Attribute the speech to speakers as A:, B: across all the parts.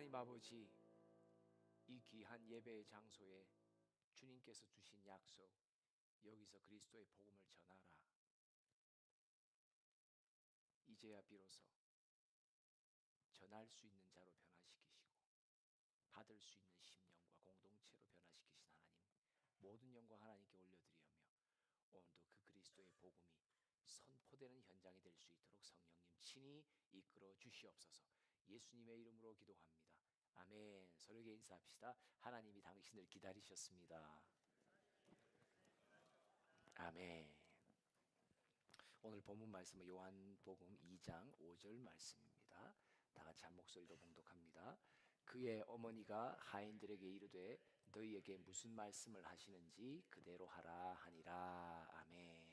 A: 하나님 아버지, 이 귀한 예배의 장소에 주님께서 주신 약속, 여기서 그리스도의 복음을 전하라. 이제야 비로소 전할 수 있는 자로 변화시키시고 받을 수 있는 심령과 공동체로 변화시키신 하나님, 모든 영광 하나님께 올려드리며 오늘도 그 그리스도의 복음이 선포되는 현장이 될 수 있도록 성령님 친히 이끌어 주시옵소서. 예수님의 이름으로 기도합니다. 아멘. 서로에게 인사합시다. 하나님이 당신을 기다리셨습니다. 아멘. 오늘 본문 말씀은 요한복음 2장 5절 말씀입니다. 다 같이 한 목소리로 봉독합니다. 그의 어머니가 하인들에게 이르되 너희에게 무슨 말씀을 하시는지 그대로 하라 하니라. 아멘.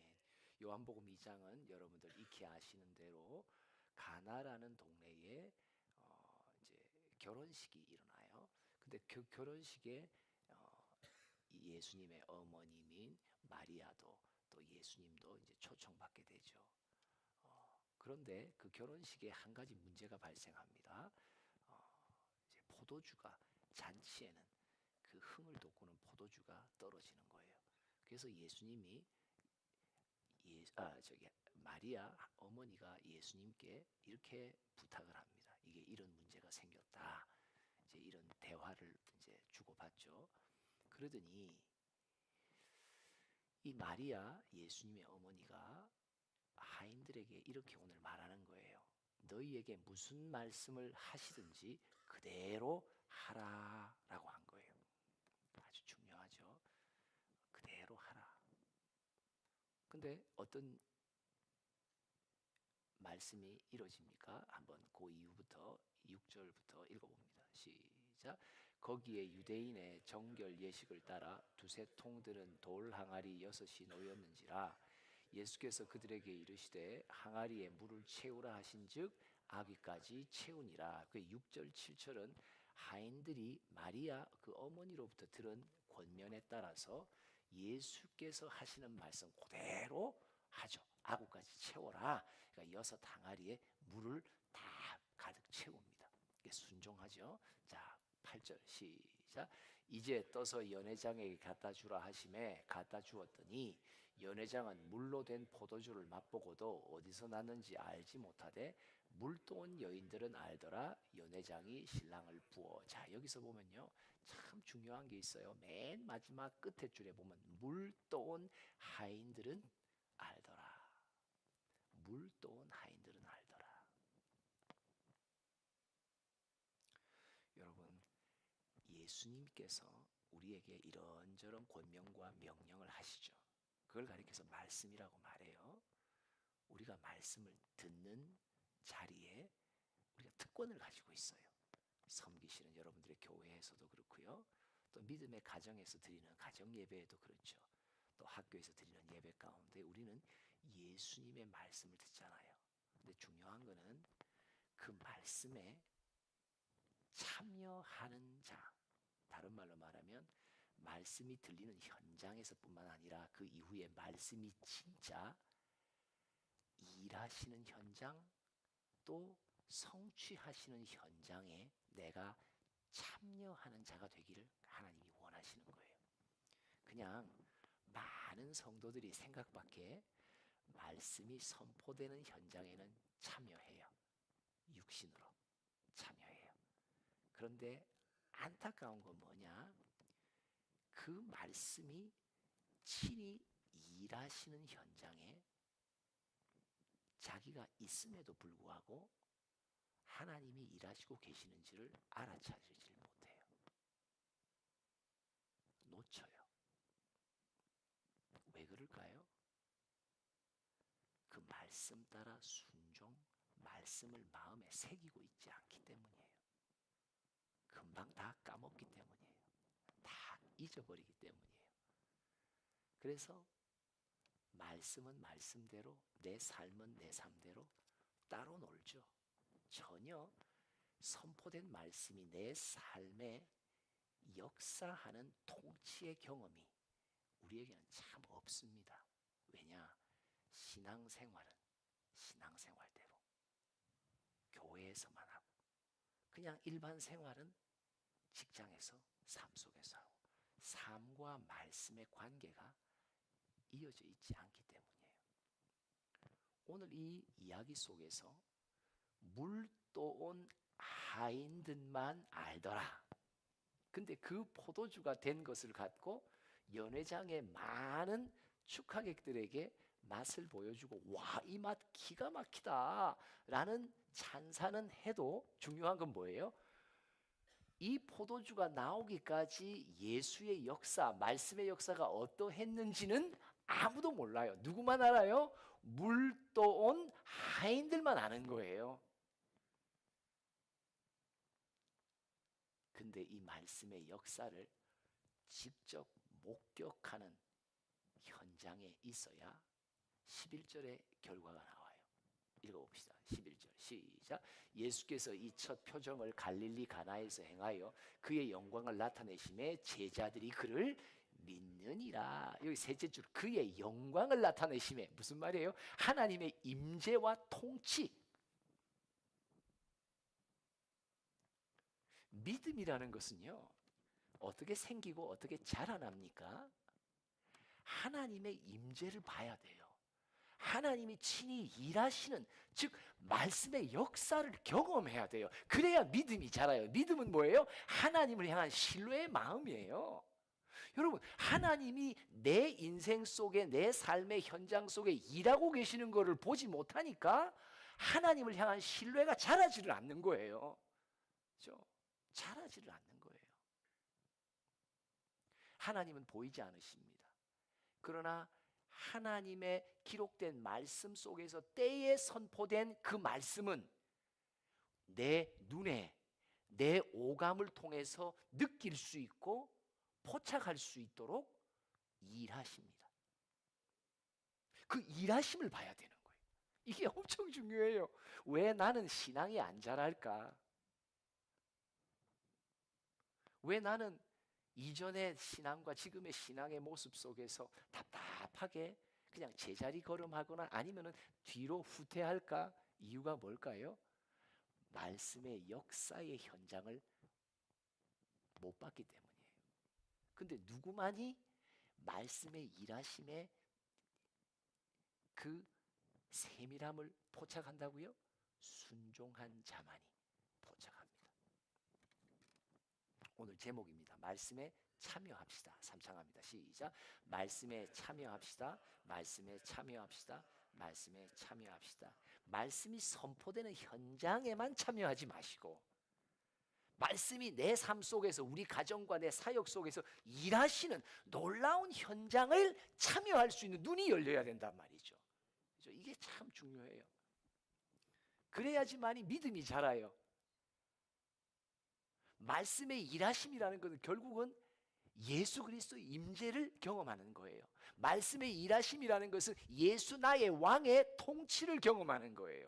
A: 요한복음 2장은 여러분들 익히 아시는 대로 가나라는 동네에 이제 결혼식이 일어나요. 근데 그 결혼식에 예수님의 어머님인 마리아도 또 예수님도 이제 초청받게 되죠. 그런데 그 결혼식에 한 가지 문제가 발생합니다. 이제 포도주가 잔치에는 그 흥을 돋구는 포도주가 떨어지는 거예요. 그래서 예수님이 마리아 어머니가 예수님께 이렇게 부탁을 합니다. 이게 이런 문제가 생겼다. 이제 이런 대화를 이제 주고받죠. 그러더니 이 마리아 예수님의 어머니가 하인들에게 이렇게 오늘 말하는 거예요. 너희에게 무슨 말씀을 하시든지 그대로 하라라고 한 거예요. 아주 중요하죠. 그대로 하라. 근데 어떤 말씀이 이루어집니까? 한번 그 이후부터 6절부터 읽어봅니다. 시작. 거기에 유대인의 정결 예식을 따라 두세 통 들은 돌 항아리 6이 놓였는지라 예수께서 그들에게 이르시되 항아리에 물을 채우라 하신즉 아귀까지 채우니라. 그 6절 7절은 하인들이 마리아 그 어머니로부터 들은 권면에 따라서 예수께서 하시는 말씀 그대로 하죠. 아구까지 채워라. 그러니까 6항아리에 물을 다 가득 채웁니다. 이게 순종하죠. 자, 8절 시작. 이제 떠서 연회장에게 갖다 주라 하심에 갖다 주었더니 연회장은 물로 된 포도주를 맛보고도 어디서 났는지 알지 못하되 물도온 여인들은 알더라. 연회장이 신랑을 부어. 자, 여기서 보면요 참 중요한 게 있어요. 맨 마지막 끝에 줄에 보면 물도온 하인들은 알더라. 물도온 하인들은 알더라. 여러분, 예수님께서 우리에게 이런저런 권명과 명령을 하시죠. 그걸 가리켜서 말씀이라고 말해요. 우리가 말씀을 듣는 자리에 우리가 특권을 가지고 있어요. 섬기시는 여러분들의 교회에서도 그렇고요. 또 믿음의 가정에서 드리는 가정 예배에도 그렇죠. 또 학교에서 드리는 예배 가운데 우리는 예수님의 말씀을 듣잖아요. 근데 중요한 거는 그 말씀에 참여하는 자, 다른 말로 말하면 말씀이 들리는 현장에서뿐만 아니라 그 이후에 말씀이 진짜 일하시는 현장 또 성취하시는 현장에 내가 참여하는 자가 되기를 하나님이 원하시는 거예요. 그냥 많은 성도들이 생각밖에 말씀이 선포되는 현장에는 참여해요. 육신으로 참여해요. 그런데 안타까운 건 뭐냐? 그 말씀이 친히 일하시는 현장에 자기가 있음에도 불구하고 하나님이 일하시고 계시는지를 알아차리질 못해요. 놓쳐요. 왜 그럴까요? 그 말씀 따라 순종, 말씀을 마음에 새기고 있지 않기 때문이에요. 금방 다 까먹기 때문이에요. 다 잊어버리기 때문이에요. 그래서 말씀은 말씀대로, 내 삶은 내 삶대로 따로 놀죠. 전혀 선포된 말씀이 내 삶에 역사하는 통치의 경험이 우리에게는 참 없습니다. 왜냐? 신앙생활은 신앙생활대로 교회에서만 하고 그냥 일반 생활은 직장에서 삶 속에서 하고 삶과 말씀의 관계가 이어져 있지 않기 때문이에요. 오늘 이 이야기 속에서 물 떠온 하인들만 알더라. 근데 그 포도주가 된 것을 갖고 연회장의 많은 축하객들에게 맛을 보여주고 와, 이 맛 기가 막히다 라는 찬사는 해도 중요한 건 뭐예요? 이 포도주가 나오기까지 예수의 역사, 말씀의 역사가 어떠했는지는 아무도 몰라요. 누구만 알아요? 물 떠온 하인들만 아는 거예요. 근데 이 말씀의 역사를 직접 목격하는 현장에 있어야 11절의 결과가 나와요. 읽어봅시다. 11절 시작. 예수께서 이 첫 표정을 갈릴리 가나에서 행하여 그의 영광을 나타내심에 제자들이 그를 믿느니라. 여기 셋째 줄 그의 영광을 나타내심에 무슨 말이에요? 하나님의 임재와 통치. 믿음이라는 것은요, 어떻게 생기고 어떻게 자라납니까? 하나님의 임재를 봐야 돼요. 하나님이 친히 일하시는, 즉 말씀의 역사를 경험해야 돼요. 그래야 믿음이 자라요. 믿음은 뭐예요? 하나님을 향한 신뢰의 마음이에요. 여러분, 하나님이 내 인생 속에, 내 삶의 현장 속에 일하고 계시는 것을 보지 못하니까 하나님을 향한 신뢰가 자라지를 않는 거예요. 그렇죠? 자라지를 않는 거예요. 하나님은 보이지 않으십니다. 그러나 하나님의 기록된 말씀 속에서 때에 선포된 그 말씀은 내 눈에, 내 오감을 통해서 느낄 수 있고 포착할 수 있도록 일하십니다. 그 일하심을 봐야 되는 거예요. 이게 엄청 중요해요. 왜 나는 신앙이 안 자랄까? 왜 나는 이전의 신앙과 지금의 신앙의 모습 속에서 답답하게 그냥 제자리 걸음하거나 아니면은 뒤로 후퇴할까? 이유가 뭘까요? 말씀의 역사의 현장을 못 봤기 때문이에요. 근데 누구만이 말씀의 일하심에 그 세밀함을 포착한다고요? 순종한 자만이 포착합니다. 오늘 제목입니다. 말씀에 참여합시다. 삼창합니다. 시작. 말씀에 참여합시다. 말씀에 참여합시다. 말씀에 참여합시다. 말씀이 선포되는 현장에만 참여하지 마시고 말씀이 내 삶 속에서 우리 가정과 내 사역 속에서 일하시는 놀라운 현장을 참여할 수 있는 눈이 열려야 된단 말이죠. 그렇죠? 이게 참 중요해요. 그래야지만이 믿음이 자라요. 말씀의 일하심이라는 것은 결국은 예수 그리스도의 임재를 경험하는 거예요. 말씀의 일하심이라는 것은 예수 나의 왕의 통치를 경험하는 거예요.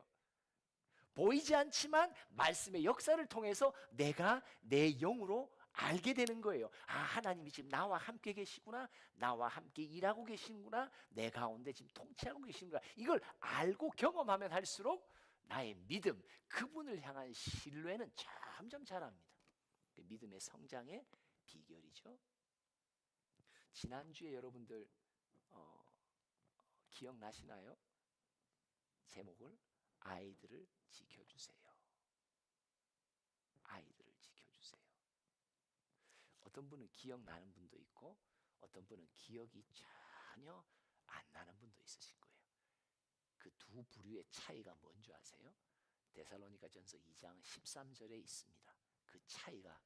A: 보이지 않지만 말씀의 역사를 통해서 내가 내 영으로 알게 되는 거예요. 아, 하나님이 지금 나와 함께 계시구나. 나와 함께 일하고 계시는구나. 내 가운데 지금 통치하고 계시는구나. 이걸 알고 경험하면 할수록 나의 믿음, 그분을 향한 신뢰는 점점 자랍니다. 믿음의 성장의 비결이죠. 지난주에 여러분들 기억나시나요? 제목을 아이들을 지켜주세요. 아이들을 지켜주세요. 어떤 분은 기억나는 분도 있고 어떤 분은 기억이 전혀 안 나는 분도 있으실 거예요. 그 두 부류의 차이가 뭔지 아세요? 데살로니가전서 2장 13절에 있습니다. 그 차이가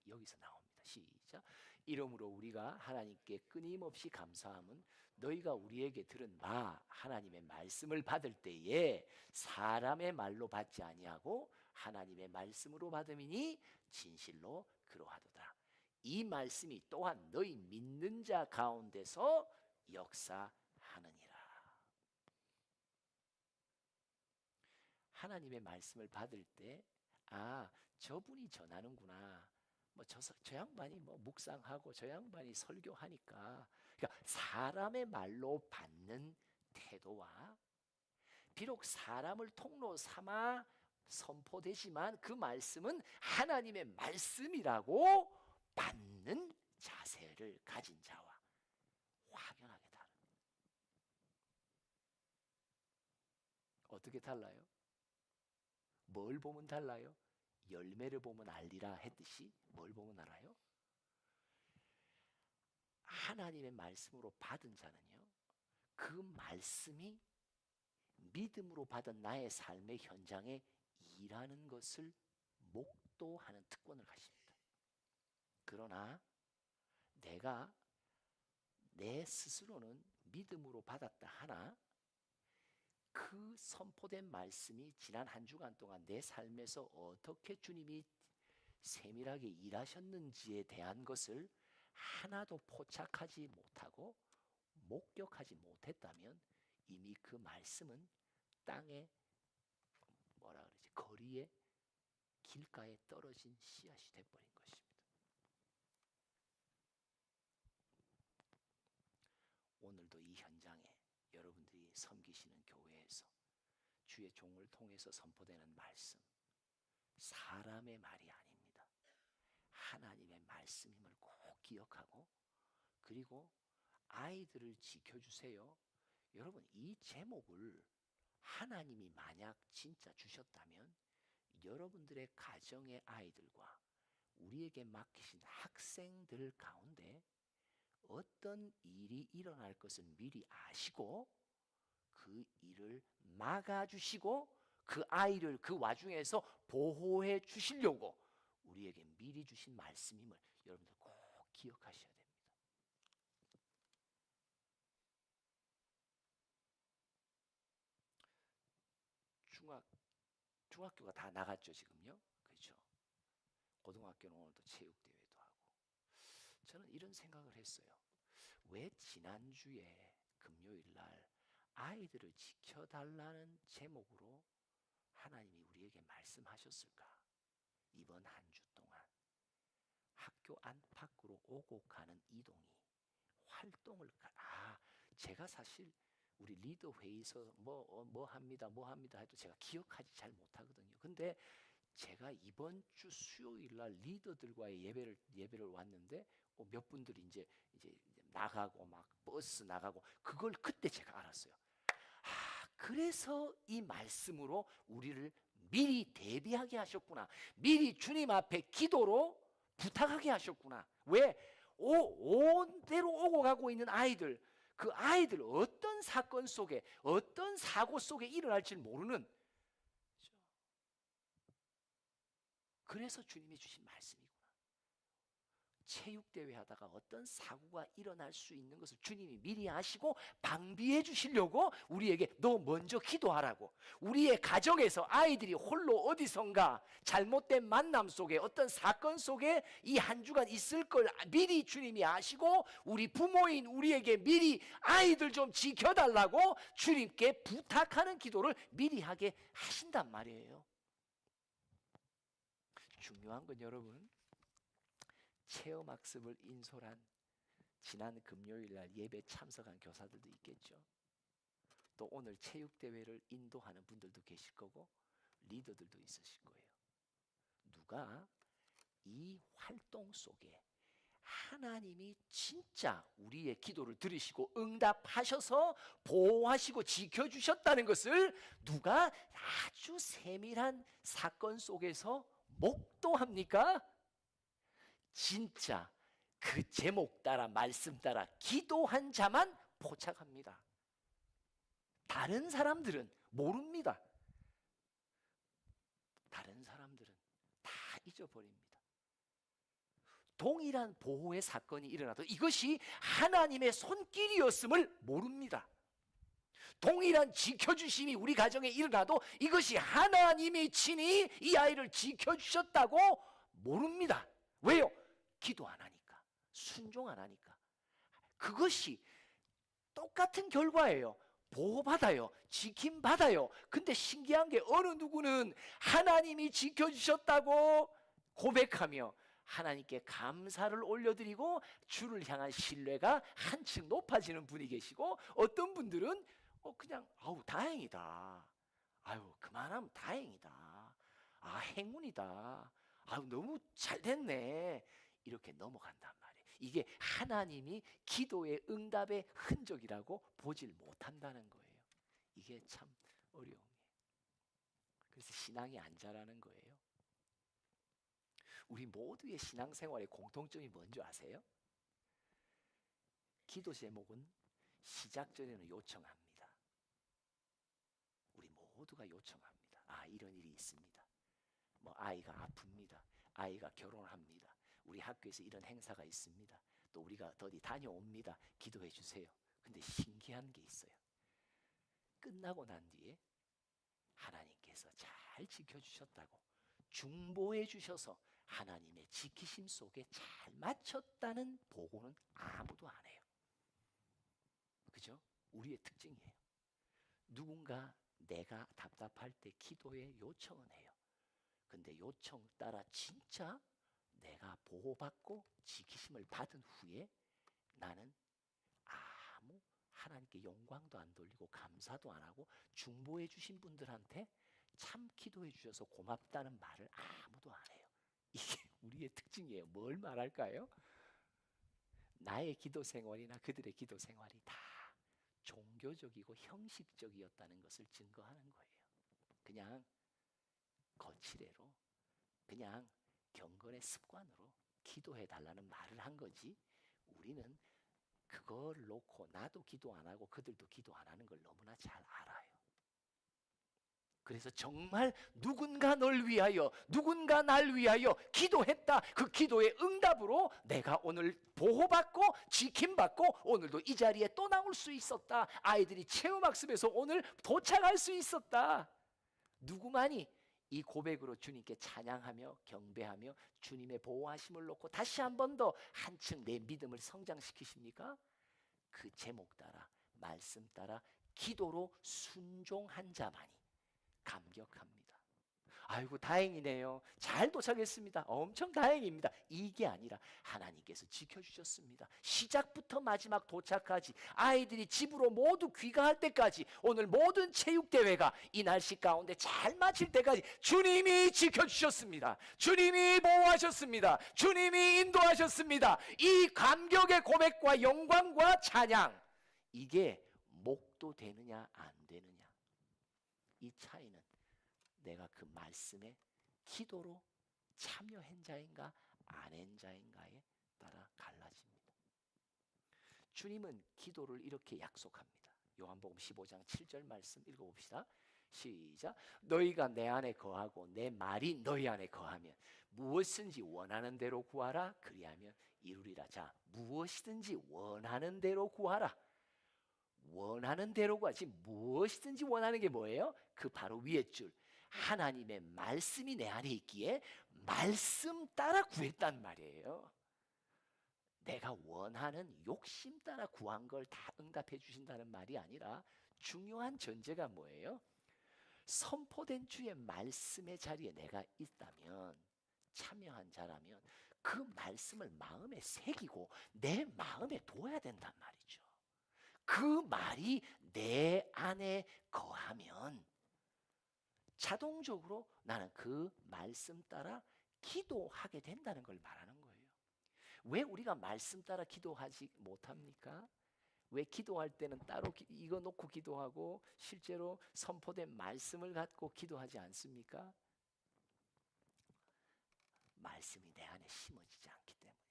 A: 여기서 나옵니다. 시작. 이러므로 우리가 하나님께 끊임없이 감사함은 너희가 우리에게 들은 바 하나님의 말씀을 받을 때에 사람의 말로 받지 아니하고 하나님의 말씀으로 받음이니 진실로 그러하도다. 이 말씀이 또한 너희 믿는 자 가운데서 역사하느니라. 하나님의 말씀을 받을 때 아, 저분이 전하는구나. 저 양반이 묵상하고 저 양반이 설교하니까, 그러니까 사람의 말로 받는 태도와 비록 사람을 통로 삼아 선포되지만 그 말씀은 하나님의 말씀이라고 받는 자세를 가진 자와 확연하게 다릅니다. 어떻게 달라요? 뭘 보면 달라요? 열매를 보면 알리라 했듯이 뭘 보면 알아요? 하나님의 말씀으로 받은 자는요, 그 말씀이 믿음으로 받은 나의 삶의 현장에 일하는 것을 목도하는 특권을 가집니다. 그러나 내가 내 스스로는 믿음으로 받았다 하나 그 선포된 말씀이 지난 한 주간 동안 내 삶에서 어떻게 주님이 세밀하게 일하셨는지에 대한 것을 하나도 포착하지 못하고 목격하지 못했다면 이미 그 말씀은 땅에 거리에 길가에 떨어진 씨앗이 돼버린 것입니다. 오늘도 이 현장에 여러분들이 섬기시는 교회에서 주의 종을 통해서 선포되는 말씀, 사람의 말이 아닙니다. 하나님의 말씀임을 꼭 기억하고, 그리고 아이들을 지켜주세요. 여러분, 이 제목을 하나님이 만약 진짜 주셨다면 여러분들의 가정의 아이들과 우리에게 맡기신 학생들 가운데 어떤 일이 일어날 것을 미리 아시고 그 일을 막아주시고 그 아이를 그 와중에서 보호해 주시려고 우리에게 미리 주신 말씀임을 여러분들 꼭 기억하셔야 됩니다. 중학교가 다 나갔죠 지금요, 그렇죠? 고등학교는 오늘도 체육대회도 하고. 저는 이런 생각을 했어요. 왜 지난주에 금요일 날 아이들을 지켜달라는 제목으로 하나님이 우리에게 말씀하셨을까? 이번 한 주 동안 학교 안팎으로 오고 가는 이동이 활동을 제가 사실 우리 리더 회의에서 뭐 합니다 해도 제가 기억하지 잘 못하거든요. 근데 제가 이번 주 수요일 날 리더들과의 예배를 왔는데 몇 분들이 이제 나가고 막 버스 나가고 그걸 그때 제가 알았어요. 그래서 이 말씀으로 우리를 미리 대비하게 하셨구나. 미리 주님 앞에 기도로 부탁하게 하셨구나. 왜? 온 대로 오고 가고 있는 아이들, 그 아이들 어떤 사건 속에 어떤 사고 속에 일어날지 모르는, 그래서 주님이 주신 말씀이구나. 체육대회 하다가 어떤 사고가 일어날 수 있는 것을 주님이 미리 아시고 방비해 주시려고 우리에게 너 먼저 기도하라고. 우리의 가정에서 아이들이 홀로 어디선가 잘못된 만남 속에 어떤 사건 속에 이 한 주간 있을 걸 미리 주님이 아시고 우리 부모인 우리에게 미리 아이들 좀 지켜달라고 주님께 부탁하는 기도를 미리 하게 하신단 말이에요. 중요한 건 여러분, 체험학습을 인솔한 지난 금요일 날 예배 참석한 교사들도 있겠죠. 또 오늘 체육대회를 인도하는 분들도 계실 거고 리더들도 있으실 거예요. 누가 이 활동 속에 하나님이 진짜 우리의 기도를 들으시고 응답하셔서 보호하시고 지켜주셨다는 것을 누가 아주 세밀한 사건 속에서 목도합니까? 진짜 그 제목 따라 말씀 따라 기도한 자만 포착합니다. 다른 사람들은 모릅니다. 다른 사람들은 다 잊어버립니다. 동일한 보호의 사건이 일어나도 이것이 하나님의 손길이었음을 모릅니다. 동일한 지켜주심이 우리 가정에 일어나도 이것이 하나님이 친히 이 아이를 지켜주셨다고 모릅니다. 왜요? 기도 안 하니까, 순종 안 하니까. 그것이 똑같은 결과예요. 보호받아요. 지킴받아요. 근데 신기한 게 어느 누구는 하나님이 지켜주셨다고 고백하며 하나님께 감사를 올려드리고 주를 향한 신뢰가 한층 높아지는 분이 계시고, 어떤 분들은 그냥 다행이다. 그만하면 다행이다. 아, 행운이다. 아, 너무 잘 됐네. 이렇게 넘어간단 말이에요. 이게 하나님이 기도의 응답의 흔적이라고 보질 못한다는 거예요. 이게 참 어려움이에요. 그래서 신앙이 안 자라는 거예요. 우리 모두의 신앙생활의 공통점이 뭔지 아세요? 기도 제목은 시작 전에는 요청합니다. 우리 모두가 요청합니다. 아, 이런 일이 있습니다. 뭐 아이가 아픕니다. 아이가 결혼을 합니다. 우리 학교에서 이런 행사가 있습니다. 또 우리가 어디 다녀옵니다. 기도해 주세요. 근데 신기한 게 있어요. 끝나고 난 뒤에 하나님께서 잘 지켜주셨다고 중보해 주셔서 하나님의 지키심 속에 잘 마쳤다는 보고는 아무도 안 해요. 그죠? 우리의 특징이에요. 누군가 내가 답답할 때 기도에 요청은 해요. 근데 요청 따라 진짜 내가 보호받고 지키심을 받은 후에 나는 아무 하나님께 영광도 안 돌리고 감사도 안 하고 중보해 주신 분들한테 참 기도해 주셔서 고맙다는 말을 아무도 안 해요. 이게 우리의 특징이에요. 뭘 말할까요? 나의 기도 생활이나 그들의 기도 생활이 다 종교적이고 형식적이었다는 것을 증거하는 거예요. 그냥 거칠애로 그냥 경건의 습관으로 기도해 달라는 말을 한 거지, 우리는 그걸 놓고 나도 기도 안 하고 그들도 기도 안 하는 걸 너무나 잘 알아요. 그래서 정말 누군가 널 위하여, 누군가 날 위하여 기도했다. 그 기도의 응답으로 내가 오늘 보호받고 지킴받고 오늘도 이 자리에 또 나올 수 있었다. 아이들이 체험학습에서 오늘 도착할 수 있었다. 누구만이 이 고백으로 주님께 찬양하며 경배하며 주님의 보호하심을 놓고 다시 한 번 더 한층 내 믿음을 성장시키십니까? 그 제목 따라 말씀 따라 기도로 순종한 자만이 감격합니다. 아이고 다행이네요. 잘 도착했습니다. 엄청 다행입니다. 이게 아니라 하나님께서 지켜주셨습니다. 시작부터 마지막 도착까지 아이들이 집으로 모두 귀가할 때까지 오늘 모든 체육대회가 이 날씨 가운데 잘 마칠 때까지 주님이 지켜주셨습니다. 주님이 보호하셨습니다. 주님이 인도하셨습니다. 이 감격의 고백과 영광과 찬양, 이게 목도 되느냐 안 되느냐, 이 차이는 내가 그 말씀에 기도로 참여한 자인가 안 한 자인가에 따라 갈라집니다. 주님은 기도를 이렇게 약속합니다. 요한복음 15장 7절 말씀 읽어봅시다. 시작. 너희가 내 안에 거하고 내 말이 너희 안에 거하면 무엇이든지 원하는 대로 구하라. 그리하면 이루리라. 자, 무엇이든지 원하는 대로 구하라. 원하는 대로 구하지. 무엇이든지 원하는 게 뭐예요? 그 바로 위에 줄 하나님의 말씀이 내 안에 있기에 말씀 따라 구했단 말이에요. 내가 원하는 욕심 따라 구한 걸 다 응답해 주신다는 말이 아니라 중요한 전제가 뭐예요? 선포된 주의 말씀의 자리에 내가 있다면, 참여한 자라면 그 말씀을 마음에 새기고 내 마음에 둬야 된단 말이죠. 그 말이 내 안에 거하면 자동적으로 나는 그 말씀 따라 기도하게 된다는 걸 말하는 거예요. 왜 우리가 말씀 따라 기도하지 못합니까? 왜 기도할 때는 따로 이거 놓고 기도하고 실제로 선포된 말씀을 갖고 기도하지 않습니까? 말씀이 내 안에 심어지지 않기 때문이에요.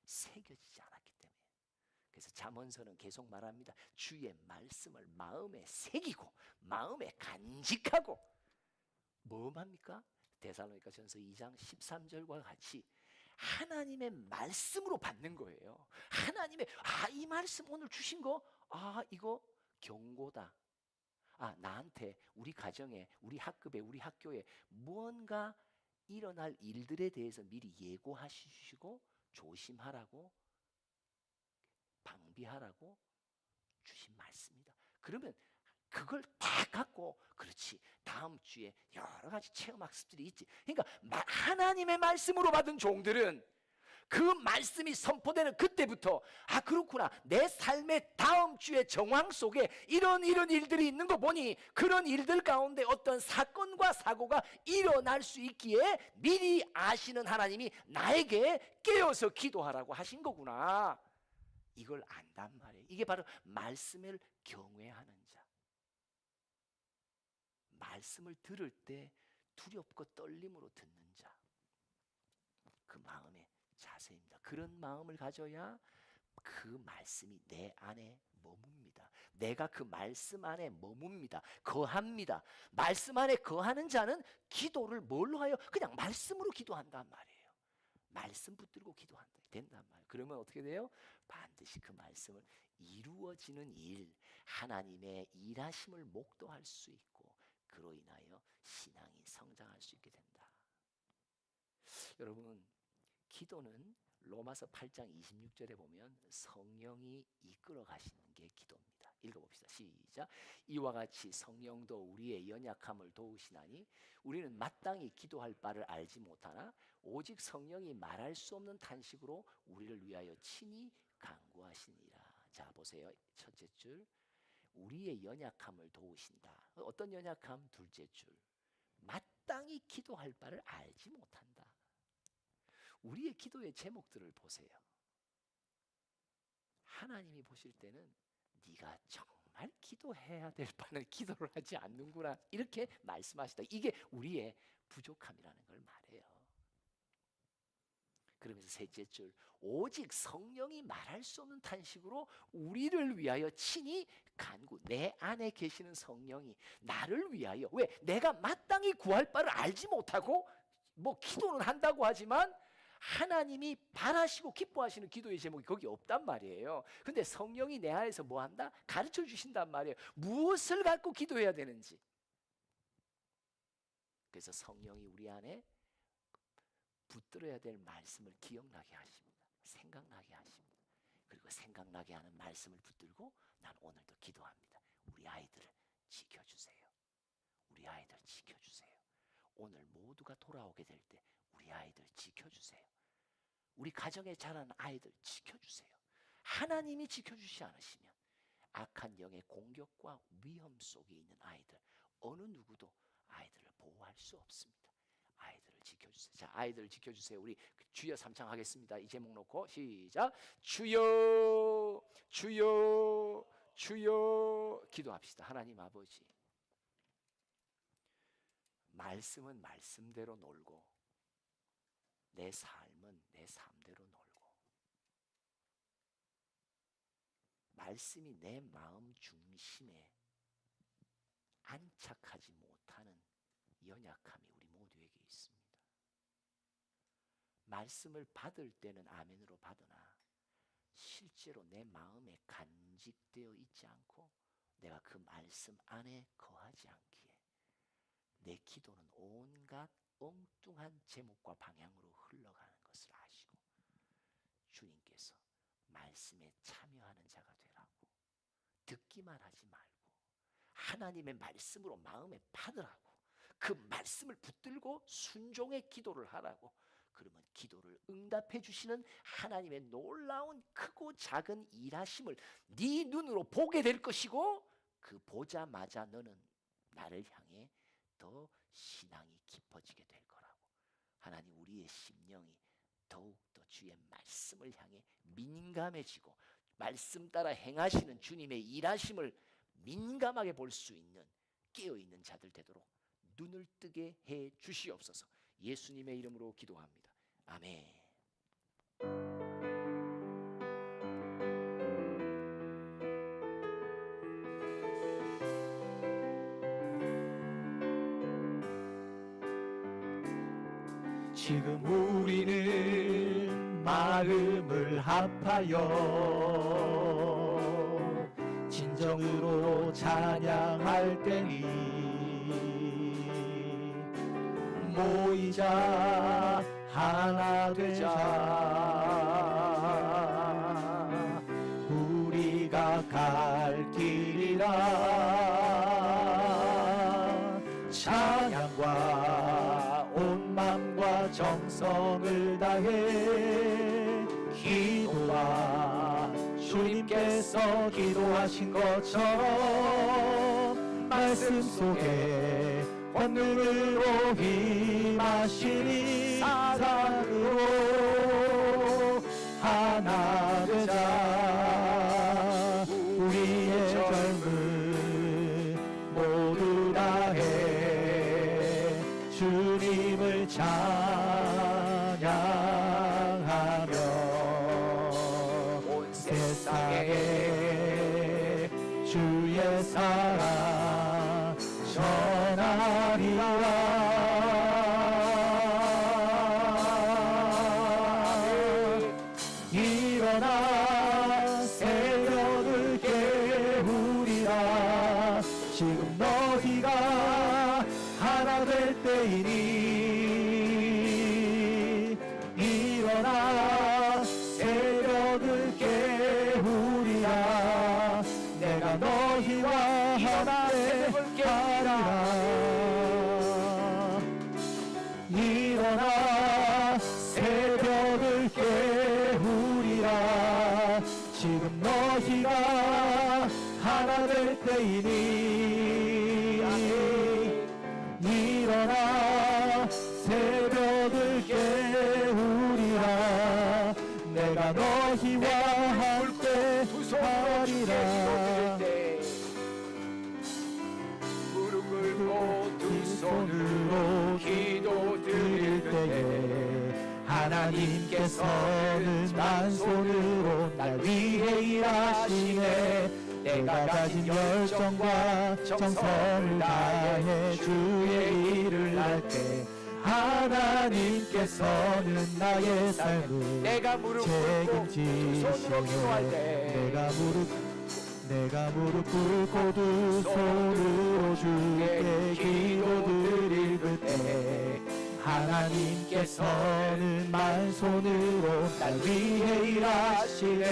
A: 새겨지지 않았기 때문에. 그래서 잠언서는 계속 말합니다. 주의 말씀을 마음에 새기고 마음에 간직하고 뭐 합니까? 데살로니가전서 2장 13절과 같이 하나님의 말씀으로 받는 거예요. 하나님의 이 말씀 오늘 주신 거 이거 경고다. 나한테 우리 가정에 우리 학급에 우리 학교에 무언가 일어날 일들에 대해서 미리 예고하시고 조심하라고 방비하라고 주신 말씀이다. 그러면 그걸 다 갖고 그렇지 다음 주에 여러 가지 체험학습들이 있지. 그러니까 하나님의 말씀으로 받은 종들은 그 말씀이 선포되는 그때부터 아 그렇구나, 내 삶의 다음 주의 정황 속에 이런 일들이 있는 거 보니 그런 일들 가운데 어떤 사건과 사고가 일어날 수 있기에 미리 아시는 하나님이 나에게 깨어서 기도하라고 하신 거구나. 이걸 안단 말이에요. 이게 바로 말씀을 경외하는 자, 말씀을 들을 때 두렵고 떨림으로 듣는 자, 그 마음의 자세입니다. 그런 마음을 가져야 그 말씀이 내 안에 머뭅니다. 내가 그 말씀 안에 머뭅니다. 거합니다. 말씀 안에 거하는 자는 기도를 뭘로 하여? 그냥 말씀으로 기도한단 말이에요. 말씀 붙들고 기도한다. 된단 말이에요. 그러면 어떻게 돼요? 반드시 그 말씀을 이루어지는 일, 하나님의 일하심을 목도할 수 있고 그로 인하여 신앙이 성장할 수 있게 된다. 여러분, 기도는 로마서 8장 26절에 보면 성령이 이끌어 가시는 게 기도입니다. 읽어봅시다. 시작. 이와 같이 성령도 우리의 연약함을 도우시나니 우리는 마땅히 기도할 바를 알지 못하나 오직 성령이 말할 수 없는 탄식으로 우리를 위하여 친히 간구하시니라. 자 보세요. 첫째 줄, 우리의 연약함을 도우신다. 어떤 연약함? 둘째 줄, 마땅히 기도할 바를 알지 못한다. 우리의 기도의 제목들을 보세요. 하나님이 보실 때는 네가 정말 기도해야 될 바는 기도를 하지 않는구나, 이렇게 말씀하시다. 이게 우리의 부족함이라는 걸 말해요. 그러면서 셋째 줄, 오직 성령이 말할 수 없는 탄식으로 우리를 위하여 친히 간구. 내 안에 계시는 성령이 나를 위하여, 왜? 내가 마땅히 구할 바를 알지 못하고 뭐 기도는 한다고 하지만 하나님이 바라시고 기뻐하시는 기도의 제목이 거기 없단 말이에요. 근데 성령이 내 안에서 뭐 한다? 가르쳐 주신단 말이에요. 무엇을 갖고 기도해야 되는지. 그래서 성령이 우리 안에 붙들어야 될 말씀을 기억나게 하십니다. 생각나게 하십니다. 그리고 생각나게 하는 말씀을 붙들고 난 오늘도 기도합니다. 우리 아이들을 지켜주세요. 우리 아이들 지켜주세요. 오늘 모두가 돌아오게 될 때 우리 아이들 지켜주세요. 우리 가정에 자라는 아이들 지켜주세요. 하나님이 지켜주시 않으시면 악한 영의 공격과 위험 속에 있는 아이들, 어느 누구도 아이들을 보호할 수 없습니다. 아이들을 지켜주세요. 자, 아이들을 지켜주세요. 우리 주여 삼창 하겠습니다. 이 제목 놓고 시작. 주여 주여 주여 기도합시다. 하나님 아버지, 말씀은 말씀대로 놀고 내 삶은 내 삶대로 놀고 말씀이 내 마음 중심에 안착하지 못하는 연약함이 우리 모두에게 있습니다. 말씀을 받을 때는 아멘으로 받으나 실제로 내 마음에 간직되어 있지 않고 내가 그 말씀 안에 거하지 않기에 내 기도는 온갖 엉뚱한 제목과 방향으로 흘러가는 것을 아시고 주님께서 말씀에 참여하는 자가 되라고, 듣기만 하지 말고 하나님의 말씀으로 마음에 받으라고, 그 말씀을 붙들고 순종의 기도를 하라고. 그러면 기도를 응답해 주시는 하나님의 놀라운 크고 작은 일하심을 네 눈으로 보게 될 것이고, 그 보자마자 너는 나를 향해 더 신앙이 깊어지게 될 거라고. 하나님, 우리의 심령이 더욱더 주의 말씀을 향해 민감해지고 말씀 따라 행하시는 주님의 일하심을 민감하게 볼 수 있는 깨어있는 자들 되도록 눈을 뜨게 해 주시옵소서. 예수님의 이름으로 기도합니다. 아멘.
B: 지금 우리는 마음을 합하여 진정으로 찬양할 때니 모이자 하나 되자 우리가 갈 길이라 찬양과 온 맘과 정성을 다해 주님께서 기도하신 것처럼 말씀 속에 권능으로 임하시니 사랑으로 하나 되자. 우리의 젊음 모두 다해 주님을 찬양하며
A: 온
B: 세상에 주의 사랑 전하리라. 일어나 새벽을 깨우리라. 지금 너희가 하나 될 때이니 일어나 새벽을 깨우리라. 내가 너희와 함께 하리라. 일어나 새벽을 깨우리라. 지금 너희가 하나 될 때이니 일어나 새벽을 깨우리라. 내가 너희와 함께 하리라.
A: 무릎 꿇고 두
B: 손으로
A: 기도
B: 드릴 때에 하나님께서는 만손으로 날 위해 일하시네. 내가 가진 열정과 정성을 다해 주의 일을 할 때 하나님께서는 나의 삶을
A: 내가 무릎 꿇고 두 손으로 기도할
B: 책임지시네.
A: 때
B: 내가 무릎 꿇고 두 손으로 주께 기도드릴 그때 하나님께서는 만손으로 날 위해 일하시네.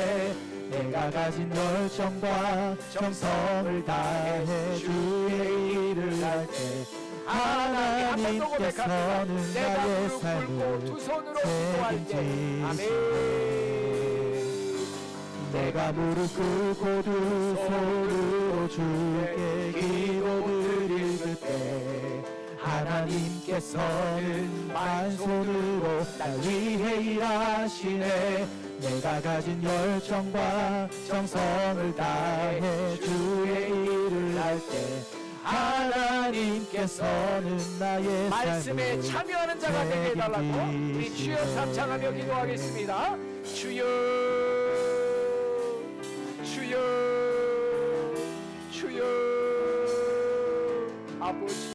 B: 내가 가진 열정과 정성을 다해 주의 일을 할 때 하나님께서는
A: 내가
B: 나의
A: 무릎 꿇고
B: 삶을
A: 두 손으로 기도할 때 아멘.
B: 내가 무릎 꿇고 두 손으로 주께 기도드릴 그때 하나님께서는 만손으로 날 위해 일하시네. 내가 가진 열정과 정성을 다해 주의 일을 할 때 하나님께서는 나의
A: 말씀에
B: 삶을
A: 참여하는 자가 되게 해달라고 우리 주여 삼창하며 기도하겠습니다. 주여 주여 주여 아버지